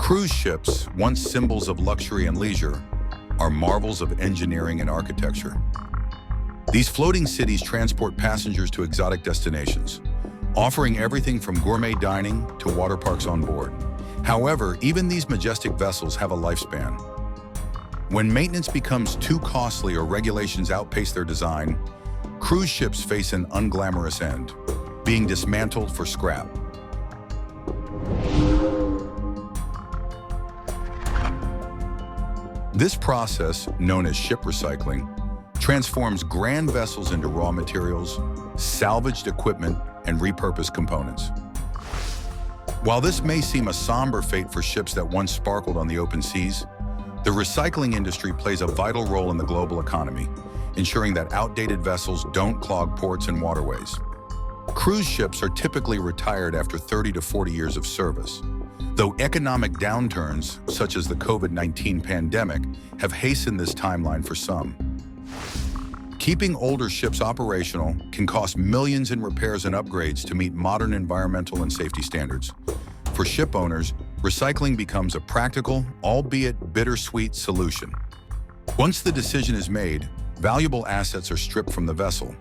Cruise ships, once symbols of luxury and leisure, are marvels of engineering and architecture. These floating cities transport passengers to exotic destinations, offering everything from gourmet dining to water parks on board. However, even these majestic vessels have a lifespan. When maintenance becomes too costly or regulations outpace their design, cruise ships face an unglamorous end, being dismantled for scrap. This process, known as ship recycling, transforms grand vessels into raw materials, salvaged equipment, and repurposed components. While this may seem a somber fate for ships that once sparkled on the open seas, the recycling industry plays a vital role in the global economy, ensuring that outdated vessels don't clog ports and waterways. Cruise ships are typically retired after 30 to 40 years of service, though economic downturns, such as the COVID-19 pandemic, have hastened this timeline for some. Keeping older ships operational can cost millions in repairs and upgrades to meet modern environmental and safety standards. For ship owners, recycling becomes a practical, albeit bittersweet, solution. Once the decision is made, valuable assets are stripped from the vessel.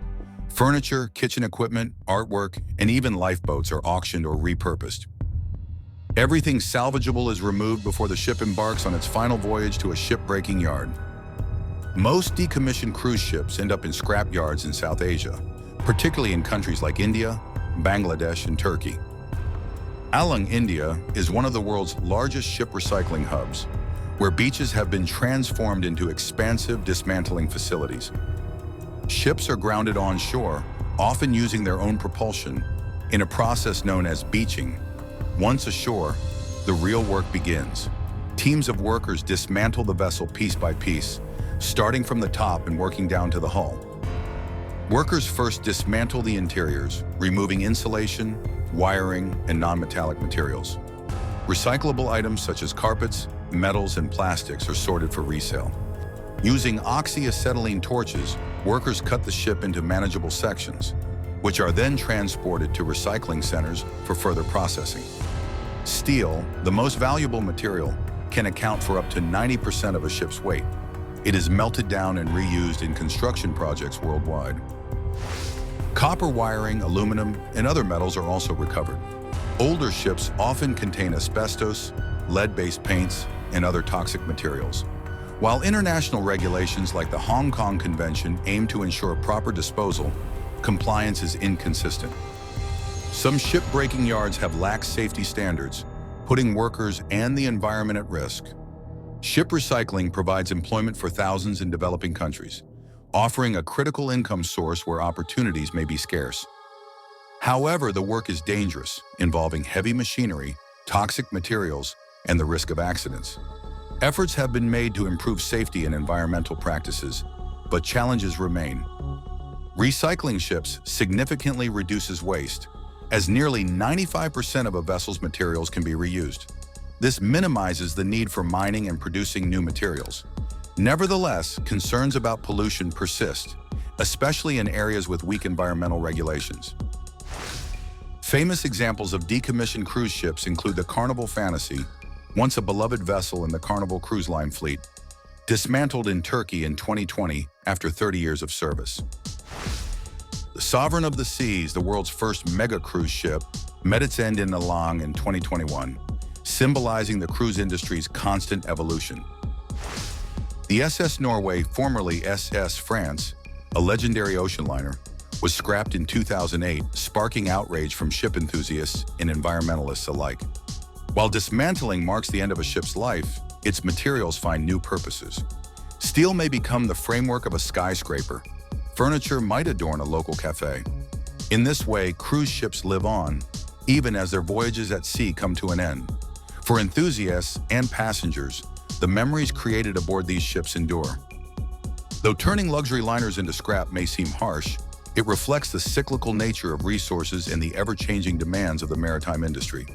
Furniture, kitchen equipment, artwork, and even lifeboats are auctioned or repurposed. Everything salvageable is removed before the ship embarks on its final voyage to a shipbreaking yard. Most decommissioned cruise ships end up in scrapyards in South Asia, particularly in countries like India, Bangladesh, and Turkey. Alang, India, is one of the world's largest ship recycling hubs, where beaches have been transformed into expansive dismantling facilities. Ships are grounded onshore, often using their own propulsion, in a process known as beaching. Once ashore, the real work begins. Teams of workers dismantle the vessel piece by piece, starting from the top and working down to the hull. Workers first dismantle the interiors, removing insulation, wiring, and non-metallic materials. Recyclable items such as carpets, metals, and plastics are sorted for resale. Using oxyacetylene torches, workers cut the ship into manageable sections, which are then transported to recycling centers for further processing. Steel, the most valuable material, can account for up to 90% of a ship's weight. It is melted down and reused in construction projects worldwide. Copper wiring, aluminum, and other metals are also recovered. Older ships often contain asbestos, lead-based paints, and other toxic materials. While international regulations like the Hong Kong Convention aim to ensure proper disposal, compliance is inconsistent. Some shipbreaking yards have lax safety standards, putting workers and the environment at risk. Ship recycling provides employment for thousands in developing countries, offering a critical income source where opportunities may be scarce. However, the work is dangerous, involving heavy machinery, toxic materials, and the risk of accidents. Efforts have been made to improve safety and environmental practices, but challenges remain. Recycling ships significantly reduces waste, as nearly 95% of a vessel's materials can be reused. This minimizes the need for mining and producing new materials. Nevertheless, concerns about pollution persist, especially in areas with weak environmental regulations. Famous examples of decommissioned cruise ships include the Carnival Fantasy, once a beloved vessel in the Carnival Cruise Line fleet, dismantled in Turkey in 2020 after 30 years of service. The Sovereign of the Seas, the world's first mega cruise ship, met its end in Alang in 2021, symbolizing the cruise industry's constant evolution. The SS Norway, formerly SS France, a legendary ocean liner, was scrapped in 2008, sparking outrage from ship enthusiasts and environmentalists alike. While dismantling marks the end of a ship's life, its materials find new purposes. Steel may become the framework of a skyscraper. Furniture might adorn a local cafe. In this way, cruise ships live on, even as their voyages at sea come to an end. For enthusiasts and passengers, the memories created aboard these ships endure. Though turning luxury liners into scrap may seem harsh, it reflects the cyclical nature of resources and the ever-changing demands of the maritime industry.